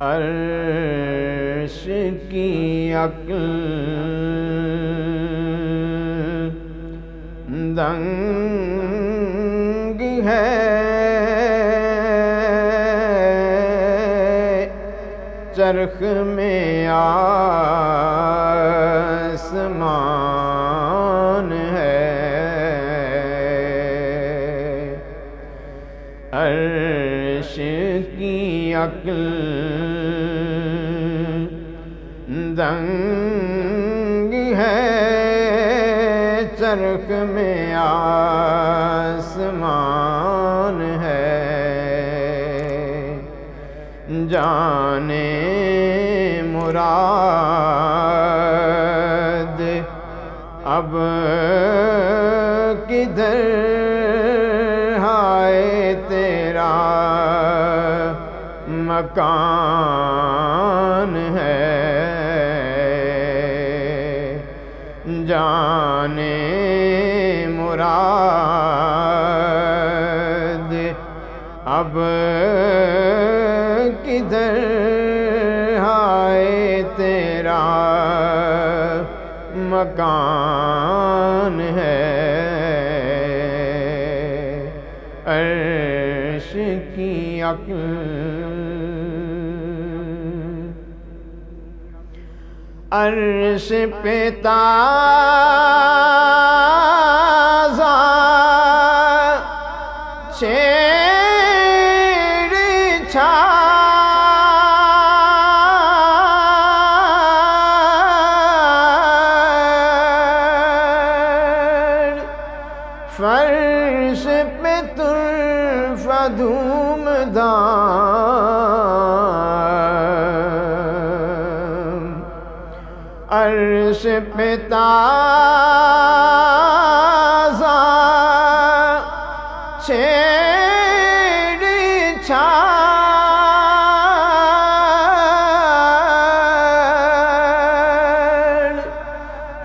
عرش کی عقل دنگ ہے، چرخ میں آسمان ہے، عرش کی عقل دنگ ہے، چرخ میں آسمان ہے، جانے مراد اب کدھر ہے تیرا مکان ہے، جانے مراد اب کدھر ہے تیرا مکان ہے، عرش کی عقل عرش پہ تازہ چھیڑ چھاڑ، فرش پہ طرف دھوم دام، عرش پہ تازہ چھیڑ چھاڑ،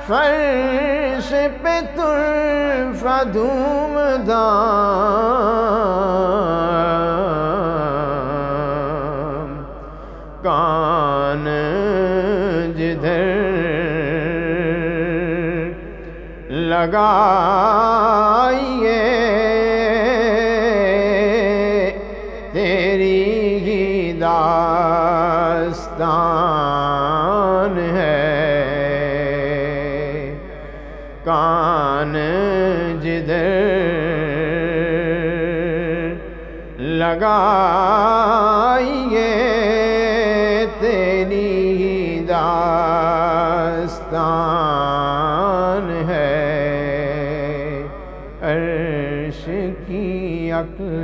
فرش پہ طرف دھوم دام، کان جدھر لگائیے تیری ہی داستان ہے، کان جدھر لگائیے تیری ہی داستان ہے، عرش کی عقل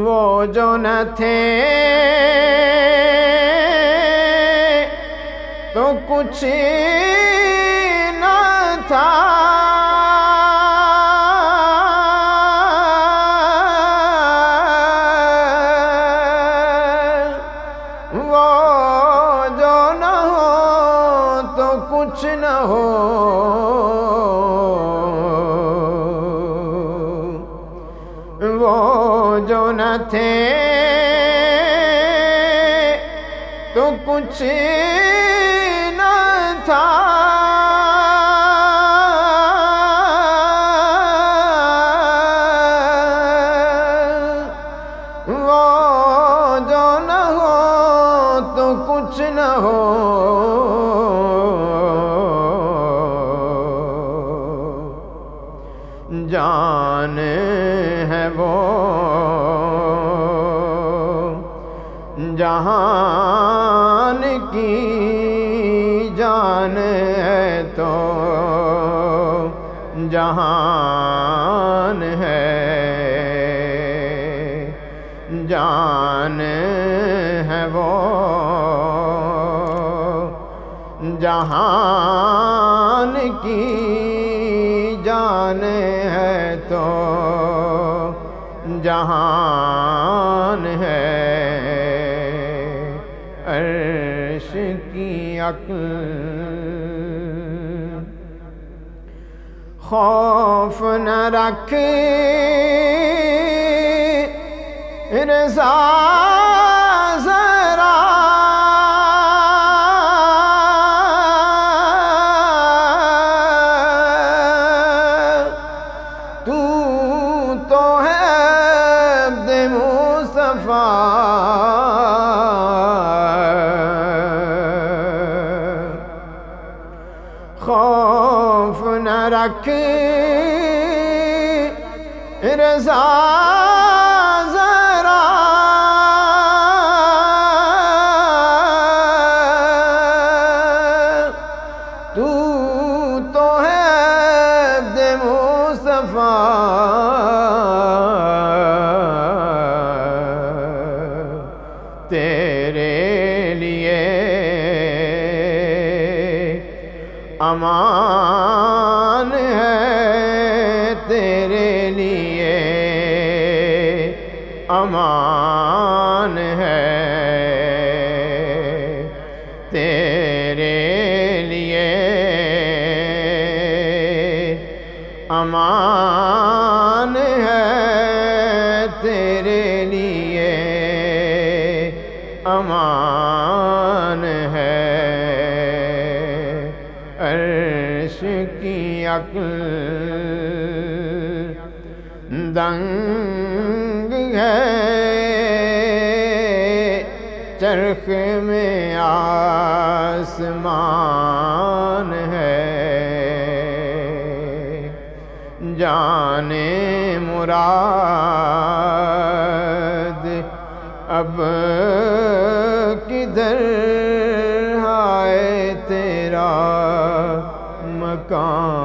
وہ جو نہ تھے تو کچھ نہ تھا، وہ جو نہ ہو تو کچھ نہ ہو، وہ جو نہ تھے تو کچھ نہ تھا، وہ جو نہ ہو تو کچھ نہ ہو، جان ہے وہ جہان کی جان ہے تو جہان ہے، جان ہے وہ جہان کی جان ہے تو جہان ہے، عرش کی عقل خوف نہ رکھ رضا ذرا تو تو ہے عبد مصطفیٰ خوف نہ رکھ رضا ذرا تو تو ہے عبد مصطفیٰ تیرے لیے امان ہے تیرے لیے امان ہے تیرے لیے امان ہے تیرے لیے امان ہے عرش کی عقل دنگ ہے چرخ میں آسمان ہے جانے مراد اب کدھر ہے تیرا مکان